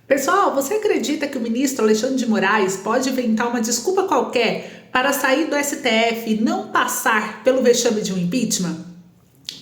Pessoal, você acredita que o ministro Alexandre de Moraes pode inventar uma desculpa qualquer para sair do STF e não passar pelo vexame de um impeachment?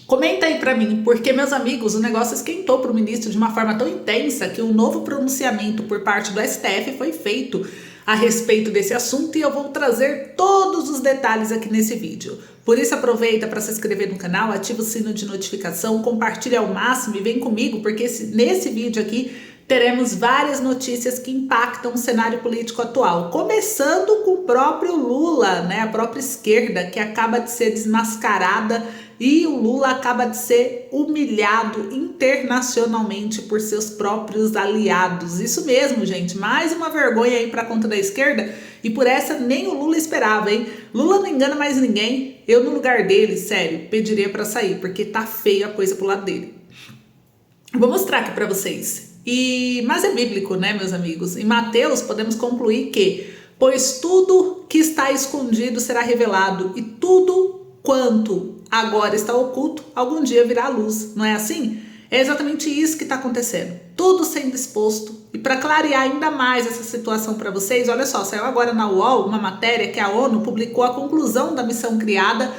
Comenta aí pra mim, porque, meus amigos, o negócio esquentou pro ministro de uma forma tão intensa que um novo pronunciamento por parte do STF foi feito a respeito desse assunto e eu vou trazer todos os detalhes aqui nesse vídeo. Por isso aproveita para se inscrever no canal, ativa o sino de notificação, compartilha ao máximo e vem comigo, porque nesse vídeo aqui teremos várias notícias que impactam o cenário político atual, começando com o próprio Lula, né? A própria esquerda que acaba de ser desmascarada e o Lula acaba de ser humilhado internacionalmente por seus próprios aliados. Isso mesmo, gente, mais uma vergonha aí para conta da esquerda e por essa nem o Lula esperava, hein? Lula não engana mais ninguém. Eu no lugar dele, sério, pediria para sair, porque tá feia a coisa pro lado dele. Vou mostrar aqui para vocês. Mas é bíblico, né, meus amigos? Em Mateus podemos concluir que, pois tudo que está escondido será revelado, e tudo quanto agora está oculto, algum dia virá à luz. Não é assim? É exatamente isso que está acontecendo. Tudo sendo exposto. E para clarear ainda mais essa situação para vocês, olha só, saiu agora na UOL uma matéria que a ONU publicou a conclusão da missão criada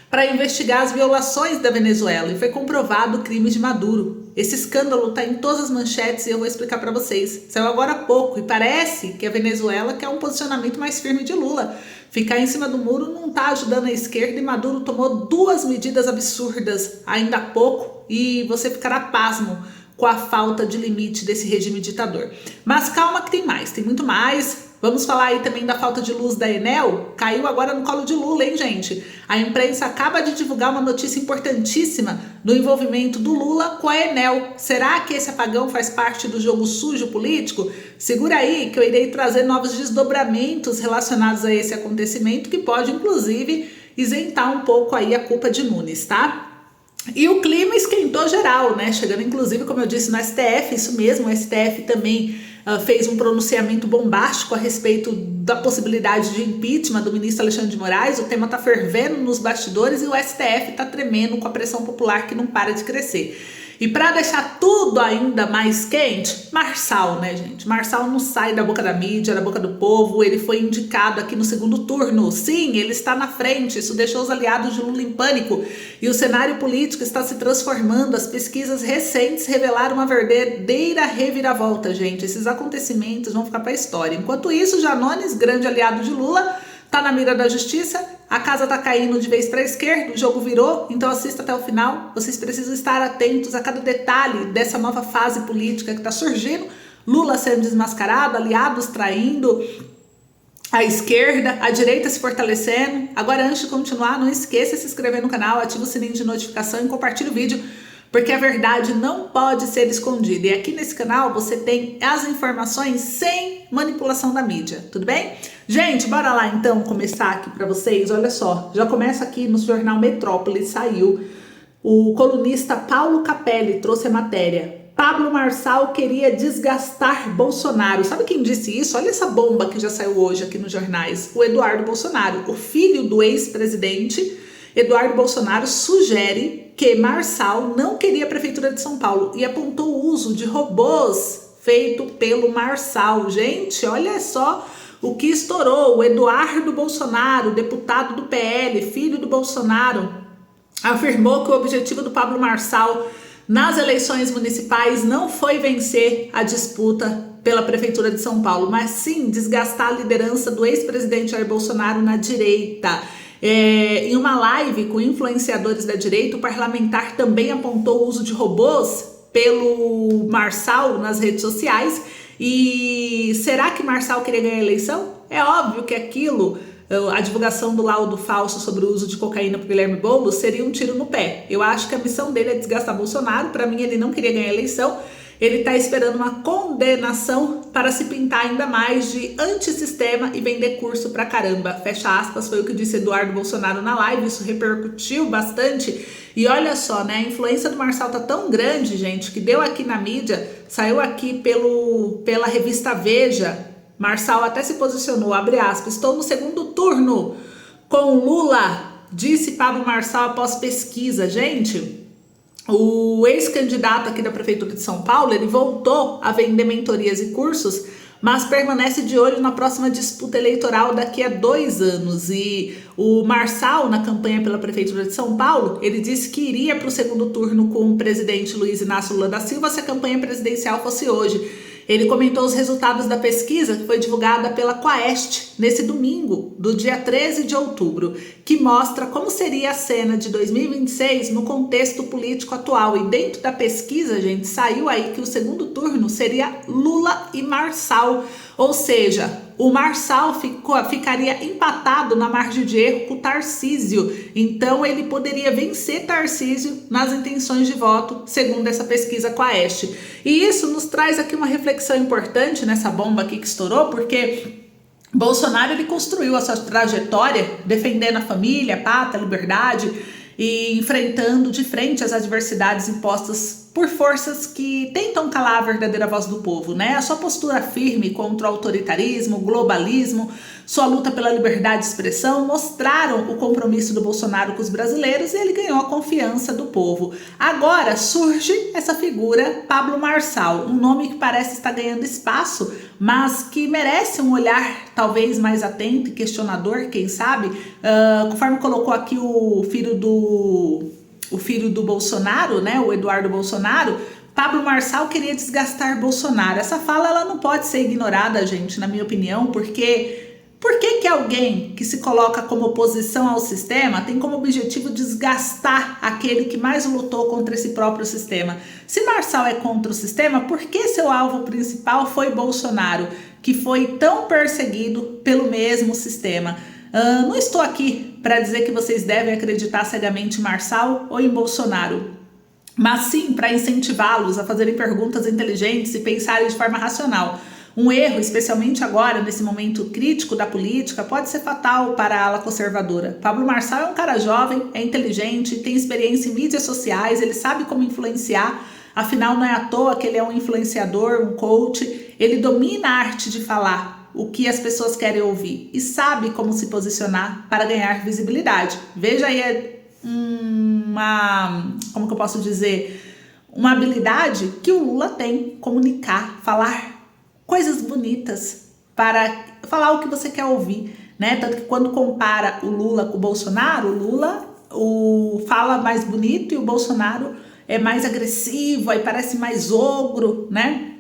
para investigar as violações da Venezuela e foi comprovado o crime de Maduro. Esse escândalo está em todas as manchetes e eu vou explicar para vocês. Saiu agora há pouco e parece que a Venezuela quer um posicionamento mais firme de Lula. Ficar em cima do muro não está ajudando a esquerda e Maduro tomou duas medidas absurdas ainda há pouco e você ficará pasmo com a falta de limite desse regime ditador. Mas calma que tem mais, tem muito mais. Vamos falar aí também da falta de luz da Enel? Caiu agora no colo de Lula, hein, gente? A imprensa acaba de divulgar uma notícia importantíssima do envolvimento do Lula com a Enel. Será que esse apagão faz parte do jogo sujo político? Segura aí que eu irei trazer novos desdobramentos relacionados a esse acontecimento que pode, inclusive, isentar um pouco aí a culpa de Nunes, tá? E o clima esquentou geral, né? Chegando inclusive, como eu disse, no STF, isso mesmo, o STF também fez um pronunciamento bombástico a respeito da possibilidade de impeachment do ministro Alexandre de Moraes. O tema tá fervendo nos bastidores e o STF tá tremendo com a pressão popular que não para de crescer. E para deixar tudo ainda mais quente, Marçal, né, gente? Marçal não sai da boca da mídia, da boca do povo. Ele foi indicado aqui no segundo turno. Sim, ele está na frente. Isso deixou os aliados de Lula em pânico. E o cenário político está se transformando. As pesquisas recentes revelaram uma verdadeira reviravolta, gente. Esses acontecimentos vão ficar para a história. Enquanto isso, Janones, grande aliado de Lula, tá na mira da justiça, a casa tá caindo de vez para a esquerda, o jogo virou, então assista até o final. Vocês precisam estar atentos a cada detalhe dessa nova fase política que tá surgindo. Lula sendo desmascarado, aliados traindo a esquerda, a direita se fortalecendo. Agora, antes de continuar, não esqueça de se inscrever no canal, ativa o sininho de notificação e compartilhe o vídeo, porque a verdade não pode ser escondida. E aqui nesse canal você tem as informações sem manipulação da mídia, tudo bem? Gente, bora lá então começar aqui para vocês. Olha só, já começa aqui no jornal Metrópole, saiu. O colunista Paulo Capelli trouxe a matéria. Pablo Marçal queria desgastar Bolsonaro. Sabe quem disse isso? Olha essa bomba que já saiu hoje aqui nos jornais. O Eduardo Bolsonaro, o filho do ex-presidente Eduardo Bolsonaro, sugere que Marçal não queria a prefeitura de São Paulo e apontou o uso de robôs feito pelo Marçal. Gente, olha só o que estourou. O Eduardo Bolsonaro, deputado do PL, filho do Bolsonaro, afirmou que o objetivo do Pablo Marçal nas eleições municipais não foi vencer a disputa pela prefeitura de São Paulo, mas sim desgastar a liderança do ex-presidente Jair Bolsonaro na direita. Em uma live com influenciadores da direita, o parlamentar também apontou o uso de robôs pelo Marçal nas redes sociais. E será que Marçal queria ganhar a eleição? É óbvio que aquilo, a divulgação do laudo falso sobre o uso de cocaína por Guilherme Boulos, seria um tiro no pé. Eu acho que a missão dele é desgastar Bolsonaro. Para mim, ele não queria ganhar a eleição. Ele está esperando uma condenação para se pintar ainda mais de antissistema e vender curso pra caramba. Fecha aspas, foi o que disse Eduardo Bolsonaro na live, isso repercutiu bastante. E olha só, né, a influência do Marçal tá tão grande, gente, que deu aqui na mídia, saiu aqui pela revista Veja. Marçal até se posicionou, abre aspas, estou no segundo turno com Lula, disse Pablo Marçal após pesquisa. Gente, O ex-candidato aqui da Prefeitura de São Paulo, ele voltou a vender mentorias e cursos, mas permanece de olho na próxima disputa eleitoral daqui a 2 anos. E o Marçal, na campanha pela Prefeitura de São Paulo, ele disse que iria para o segundo turno com o presidente Luiz Inácio Lula da Silva se a campanha presidencial fosse hoje. Ele comentou os resultados da pesquisa que foi divulgada pela Quaest nesse domingo, do dia 13 de outubro, que mostra como seria a cena de 2026 no contexto político atual. E dentro da pesquisa, gente, saiu aí que o segundo turno seria Lula e Marçal, ou seja, o Marçal ficaria empatado na margem de erro com o Tarcísio. Então ele poderia vencer Tarcísio nas intenções de voto, segundo essa pesquisa Quaest. E isso nos traz aqui uma reflexão importante nessa bomba aqui que estourou, porque Bolsonaro ele construiu a sua trajetória defendendo a família, a pátria, a liberdade e enfrentando de frente as adversidades impostas por forças que tentam calar a verdadeira voz do povo, né? A sua postura firme contra o autoritarismo, o globalismo, sua luta pela liberdade de expressão mostraram o compromisso do Bolsonaro com os brasileiros e ele ganhou a confiança do povo. Agora surge essa figura Pablo Marçal, um nome que parece estar ganhando espaço, mas que merece um olhar talvez mais atento e questionador, quem sabe, conforme colocou aqui o filho do Bolsonaro, né, o Eduardo Bolsonaro. Pablo Marçal queria desgastar Bolsonaro. Essa fala ela não pode ser ignorada, gente, na minha opinião, porque por que alguém que se coloca como oposição ao sistema tem como objetivo desgastar aquele que mais lutou contra esse próprio sistema? Se Marçal é contra o sistema, por que seu alvo principal foi Bolsonaro, que foi tão perseguido pelo mesmo sistema? Não estou aqui para dizer que vocês devem acreditar cegamente em Marçal ou em Bolsonaro, mas sim para incentivá-los a fazerem perguntas inteligentes e pensarem de forma racional. Um erro, especialmente agora, nesse momento crítico da política, pode ser fatal para a ala conservadora. Pablo Marçal é um cara jovem, é inteligente, tem experiência em mídias sociais, ele sabe como influenciar, afinal não é à toa que ele é um influenciador, um coach, ele domina a arte de falar o que as pessoas querem ouvir e sabe como se posicionar para ganhar visibilidade. Veja aí como que eu posso dizer, uma habilidade que o Lula tem, comunicar, falar coisas bonitas, para falar o que você quer ouvir, né? Tanto que quando compara o Lula com o Bolsonaro, o Lula fala mais bonito e o Bolsonaro é mais agressivo, aí parece mais ogro, né?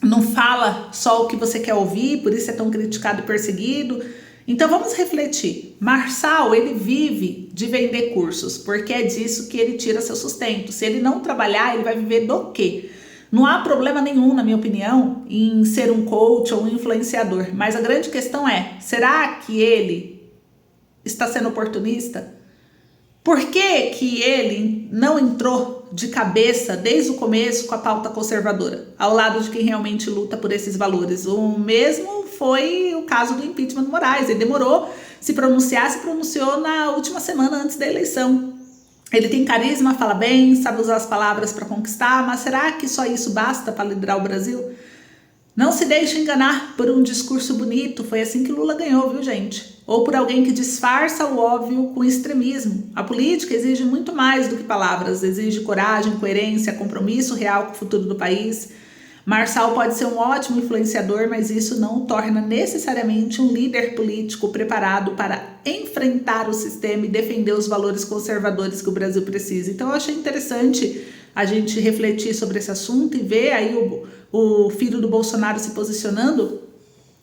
Não fala só o que você quer ouvir, por isso é tão criticado e perseguido. Então vamos refletir. Marçal, ele vive de vender cursos, porque é disso que ele tira seu sustento. Se ele não trabalhar, ele vai viver do quê? Não há problema nenhum, na minha opinião, em ser um coach ou um influenciador, mas a grande questão é, será que ele está sendo oportunista? Por que ele não entrou de cabeça desde o começo com a pauta conservadora, ao lado de quem realmente luta por esses valores? O mesmo foi o caso do impeachment do Moraes, ele demorou se pronunciou na última semana antes da eleição. Ele tem carisma, fala bem, sabe usar as palavras para conquistar, mas será que só isso basta para liderar o Brasil? Não se deixe enganar por um discurso bonito, foi assim que Lula ganhou, viu, gente? Ou por alguém que disfarça o óbvio com extremismo. A política exige muito mais do que palavras, exige coragem, coerência, compromisso real com o futuro do país. Marçal pode ser um ótimo influenciador, mas isso não o torna necessariamente um líder político preparado para enfrentar o sistema e defender os valores conservadores que o Brasil precisa. Então eu achei interessante a gente refletir sobre esse assunto e ver aí o filho do Bolsonaro se posicionando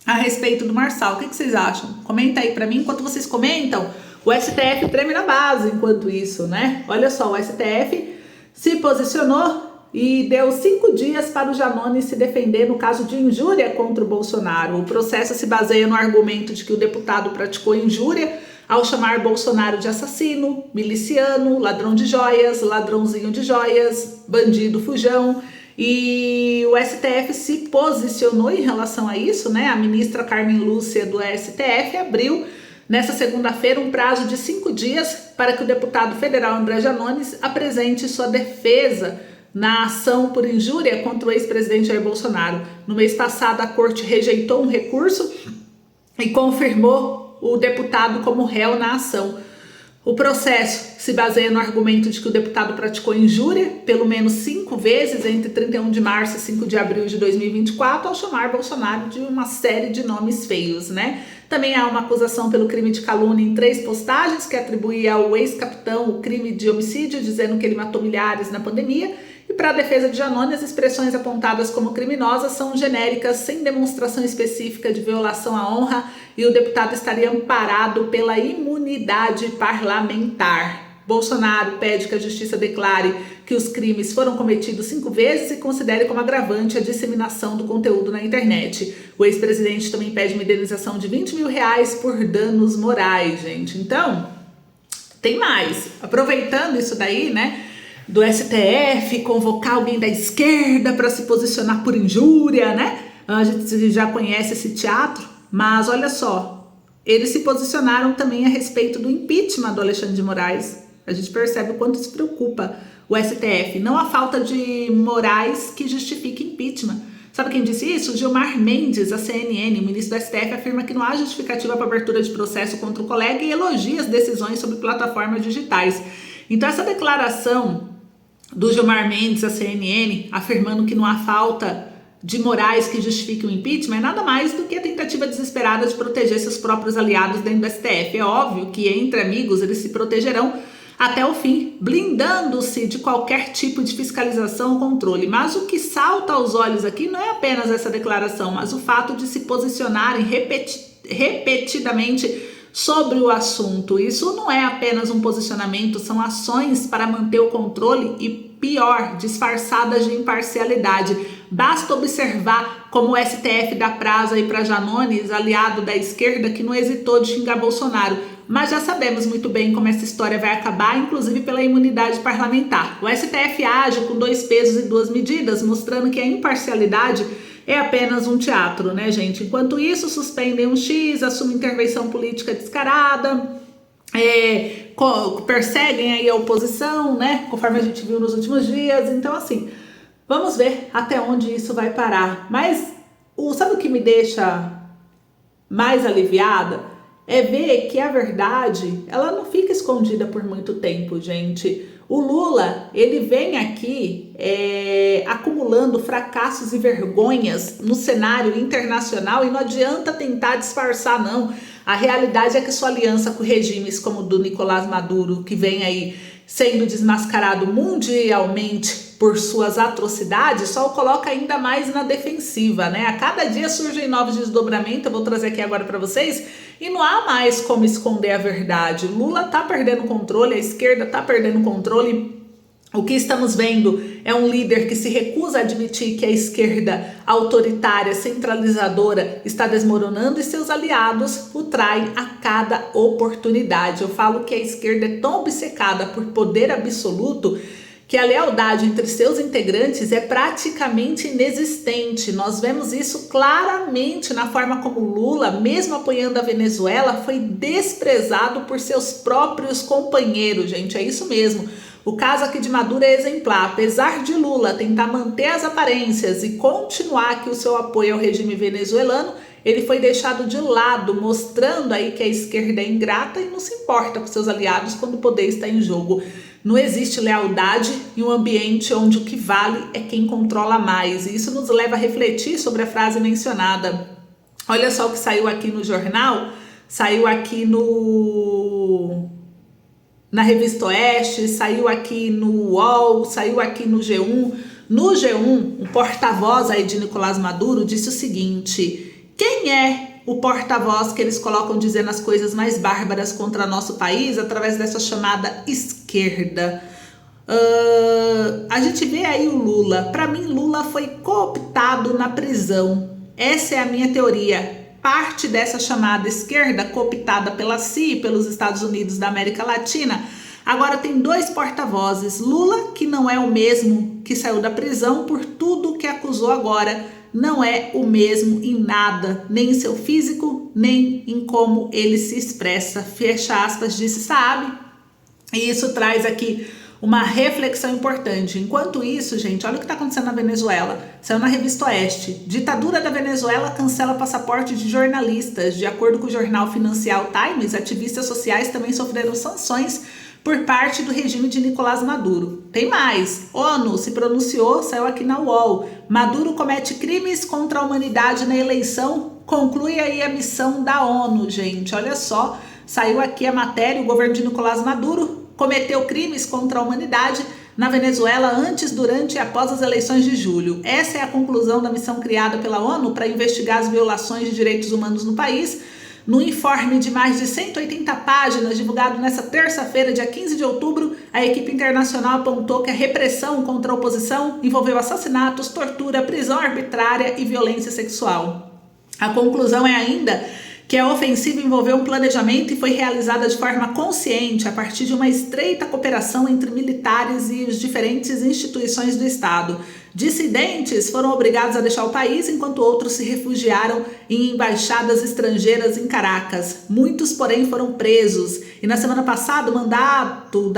a respeito do Marçal. O que vocês acham? Comenta aí pra mim. Enquanto vocês comentam, o STF treme na base enquanto isso, né? Olha só, o STF se posicionou e deu 5 dias para o Janones se defender no caso de injúria contra o Bolsonaro. O processo se baseia no argumento de que o deputado praticou injúria ao chamar Bolsonaro de assassino, miliciano, ladrão de joias, ladrãozinho de joias, bandido fujão. E o STF se posicionou em relação a isso, né? A ministra Carmen Lúcia do STF abriu nessa segunda-feira um prazo de 5 dias para que o deputado federal André Janones apresente sua defesa na ação por injúria contra o ex-presidente Jair Bolsonaro. No mês passado, a corte rejeitou um recurso e confirmou o deputado como réu na ação. O processo se baseia no argumento de que o deputado praticou injúria pelo menos 5 vezes entre 31 de março e 5 de abril de 2024 ao chamar Bolsonaro de uma série de nomes feios, né? Também há uma acusação pelo crime de calúnia em 3 postagens que atribui ao ex-capitão o crime de homicídio, dizendo que ele matou milhares na pandemia. E para a defesa de Janone, as expressões apontadas como criminosas são genéricas, sem demonstração específica de violação à honra, e o deputado estaria amparado pela imunidade parlamentar. Bolsonaro pede que a justiça declare que os crimes foram cometidos 5 vezes e considere como agravante a disseminação do conteúdo na internet. O ex-presidente também pede uma indenização de R$20 mil por danos morais, gente. Então, tem mais. Aproveitando isso daí, né, do STF convocar alguém da esquerda para se posicionar por injúria, né? A gente já conhece esse teatro, mas olha só, eles se posicionaram também a respeito do impeachment do Alexandre de Moraes. A gente percebe o quanto se preocupa o STF. Não há falta de morais que justifique impeachment. Sabe quem disse isso? Gilmar Mendes, da CNN, o ministro do STF, afirma que não há justificativa para abertura de processo contra o colega e elogia as decisões sobre plataformas digitais. Então essa declaração do Gilmar Mendes, a CNN, afirmando que não há falta de morais que justifiquem o impeachment, é nada mais do que a tentativa desesperada de proteger seus próprios aliados dentro do STF. É óbvio que entre amigos eles se protegerão até o fim, blindando-se de qualquer tipo de fiscalização ou controle. Mas o que salta aos olhos aqui não é apenas essa declaração, mas o fato de se posicionarem repetidamente sobre o assunto. Isso não é apenas um posicionamento, são ações para manter o controle e, pior, disfarçadas de imparcialidade. Basta observar como o STF dá prazo aí para Janones, aliado da esquerda, que não hesitou de xingar Bolsonaro. Mas já sabemos muito bem como essa história vai acabar, inclusive pela imunidade parlamentar. O STF age com 2 pesos e 2 medidas, mostrando que a imparcialidade é apenas um teatro, né, gente? Enquanto isso, suspendem um X, assumem intervenção política descarada, perseguem aí a oposição, né? Conforme a gente viu nos últimos dias. Então, assim, vamos ver até onde isso vai parar. Mas sabe o que me deixa mais aliviada? É ver que a verdade, ela não fica escondida por muito tempo, gente. O Lula, ele vem aqui acumulando fracassos e vergonhas no cenário internacional e não adianta tentar disfarçar, não. A realidade é que sua aliança com regimes como o do Nicolás Maduro, que vem aí sendo desmascarado mundialmente por suas atrocidades, só o coloca ainda mais na defensiva, né? A cada dia surgem novos desdobramentos, eu vou trazer aqui agora para vocês, e não há mais como esconder a verdade. O Lula tá perdendo controle, a esquerda tá perdendo controle. O que estamos vendo é um líder que se recusa a admitir que a esquerda autoritária, centralizadora está desmoronando e seus aliados o traem a cada oportunidade. Eu falo que a esquerda é tão obcecada por poder absoluto que a lealdade entre seus integrantes é praticamente inexistente. Nós vemos isso claramente na forma como Lula, mesmo apoiando a Venezuela, foi desprezado por seus próprios companheiros, gente, é isso mesmo. O caso aqui de Maduro é exemplar. Apesar de Lula tentar manter as aparências e continuar aqui o seu apoio ao regime venezuelano, ele foi deixado de lado, mostrando aí que a esquerda é ingrata e não se importa com seus aliados quando o poder está em jogo. Não existe lealdade em um ambiente onde o que vale é quem controla mais. E isso nos leva a refletir sobre a frase mencionada. Olha só o que saiu aqui no jornal, saiu aqui na Revista Oeste, saiu aqui no UOL, saiu aqui no G1. No G1, o porta-voz aí de Nicolás Maduro disse o seguinte: quem é o porta-voz que eles colocam dizendo as coisas mais bárbaras contra nosso país através dessa chamada esquerda? A gente vê aí o Lula. Para mim, Lula foi cooptado na prisão. Essa é a minha teoria. Parte dessa chamada esquerda, cooptada pela CIA, pelos Estados Unidos da América Latina, agora tem 2 porta-vozes. Lula, que não é o mesmo que saiu da prisão por tudo que acusou agora, não é o mesmo em nada, nem em seu físico, nem em como ele se expressa. Fecha aspas, disse Saab. E isso traz aqui uma reflexão importante. Enquanto isso, gente, olha o que está acontecendo na Venezuela. Saiu na revista Oeste. Ditadura da Venezuela cancela passaporte de jornalistas. De acordo com o jornal Financial Times, ativistas sociais também sofreram sanções por parte do regime de Nicolás Maduro. Tem mais. ONU se pronunciou, saiu aqui na UOL. Maduro comete crimes contra a humanidade na eleição. Conclui aí a missão da ONU, gente. Olha só, saiu aqui a matéria. O governo de Nicolás Maduro cometeu crimes contra a humanidade na Venezuela antes, durante e após as eleições de julho. Essa é a conclusão da missão criada pela ONU para investigar as violações de direitos humanos no país. No informe de mais de 180 páginas, divulgado nesta terça-feira, dia 15 de outubro, a equipe internacional apontou que a repressão contra a oposição envolveu assassinatos, tortura, prisão arbitrária e violência sexual. A conclusão é ainda que a ofensiva envolveu um planejamento e foi realizada de forma consciente a partir de uma estreita cooperação entre militares e as diferentes instituições do Estado. Dissidentes foram obrigados a deixar o país, enquanto outros se refugiaram em embaixadas estrangeiras em Caracas. Muitos, porém, foram presos. E na semana passada, o mandato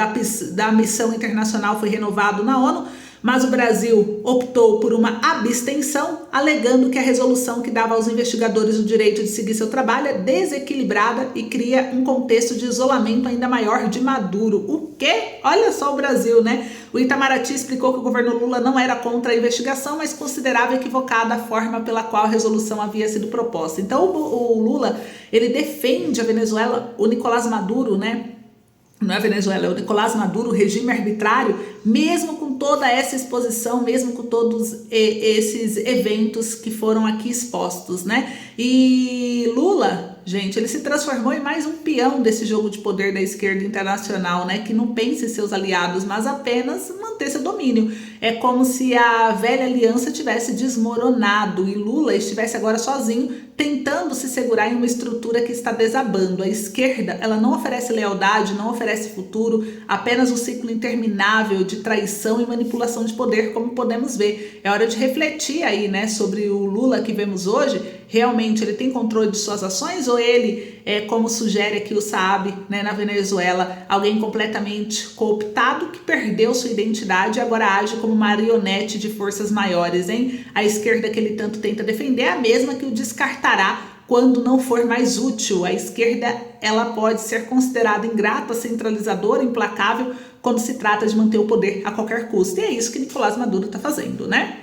da missão internacional foi renovado na ONU, mas o Brasil optou por uma abstenção, alegando que a resolução que dava aos investigadores o direito de seguir seu trabalho é desequilibrada e cria um contexto de isolamento ainda maior de Maduro. O quê? Olha só o Brasil, né? O Itamaraty explicou que o governo Lula não era contra a investigação, mas considerava equivocada a forma pela qual a resolução havia sido proposta. Então o Lula, ele defende a Venezuela, o Nicolás Maduro, né? Não é a Venezuela, é o Nicolás Maduro, o regime arbitrário, mesmo com toda essa exposição, mesmo com todos esses eventos que foram aqui expostos, né? E Lula, gente, ele se transformou em mais um peão desse jogo de poder da esquerda internacional, né? Que não pensa em seus aliados, mas apenas manter seu domínio. É como se a velha aliança tivesse desmoronado e Lula estivesse agora sozinho, tentando se segurar em uma estrutura que está desabando. A esquerda, ela não oferece lealdade, não oferece futuro, apenas um ciclo interminável de traição e manipulação de poder, como podemos ver. É hora de refletir aí, né, sobre o Lula que vemos hoje. Realmente ele tem controle de suas ações ou ele é, como sugere aqui o Saab, né, na Venezuela, alguém completamente cooptado que perdeu sua identidade e agora age como marionete de forças maiores, hein? A esquerda que ele tanto tenta defender é a mesma que o descartará quando não for mais útil. A esquerda, ela pode ser considerada ingrata, centralizadora, implacável quando se trata de manter o poder a qualquer custo. E é isso que Nicolás Maduro está fazendo, né?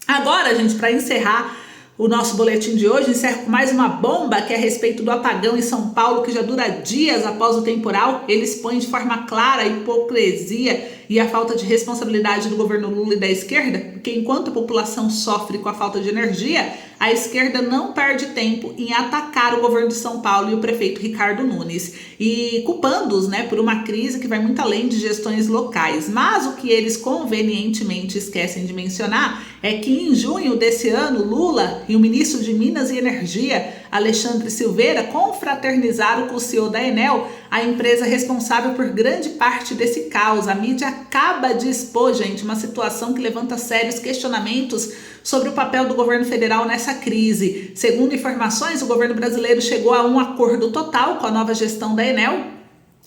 Agora, gente, para encerrar o nosso boletim de hoje, encerra com mais uma bomba que é a respeito do apagão em São Paulo, que já dura dias após o temporal. Ele expõe de forma clara a hipocrisia e a falta de responsabilidade do governo Lula e da esquerda, porque enquanto a população sofre com a falta de energia, a esquerda não perde tempo em atacar o governo de São Paulo e o prefeito Ricardo Nunes, e culpando-os, né, por uma crise que vai muito além de gestões locais. Mas o que eles convenientemente esquecem de mencionar é que em junho desse ano, Lula e o ministro de Minas e Energia, Alexandre Silveira, confraternizaram com o CEO da Enel, a empresa responsável por grande parte desse caos. A mídia acaba de expor, gente, uma situação que levanta sérios questionamentos sobre o papel do governo federal nessa crise. Segundo informações, o governo brasileiro chegou a um acordo total com a nova gestão da Enel,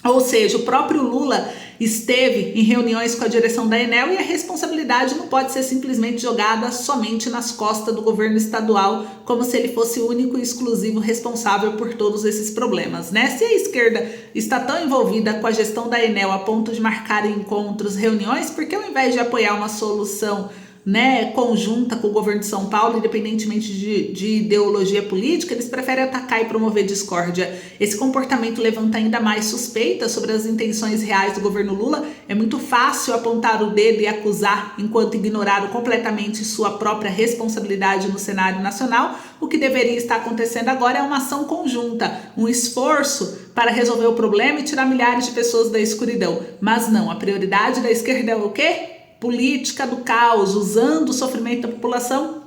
ou seja, o próprio Lula esteve em reuniões com a direção da Enel e a responsabilidade não pode ser simplesmente jogada somente nas costas do governo estadual, como se ele fosse o único e exclusivo responsável por todos esses problemas, né? Se a esquerda está tão envolvida com a gestão da Enel a ponto de marcar encontros, reuniões, por que ao invés de apoiar uma solução, né, conjunta com o governo de São Paulo, independentemente de ideologia política, eles preferem atacar e promover discórdia? Esse comportamento levanta ainda mais suspeitas sobre as intenções reais do governo Lula. É muito fácil apontar o dedo e acusar, enquanto ignoraram completamente sua própria responsabilidade no cenário nacional. O que deveria estar acontecendo agora é uma ação conjunta, um esforço para resolver o problema e tirar milhares de pessoas da escuridão. Mas não, a prioridade da esquerda é o quê? Política do caos, usando o sofrimento da população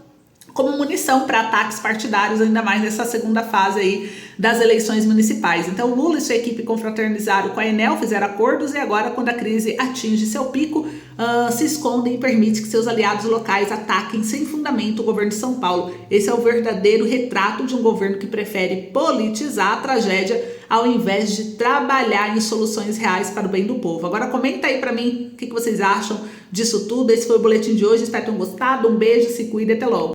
como munição para ataques partidários, ainda mais nessa segunda fase aí das eleições municipais. Então Lula e sua equipe confraternizaram com a Enel, fizeram acordos e agora, quando a crise atinge seu pico, se escondem e permite que seus aliados locais ataquem sem fundamento o governo de São Paulo. Esse é o verdadeiro retrato de um governo que prefere politizar a tragédia ao invés de trabalhar em soluções reais para o bem do povo. Agora comenta aí para mim o que vocês acham disso tudo. Esse foi o boletim de hoje, espero que tenham gostado. Um beijo, se cuida e até logo.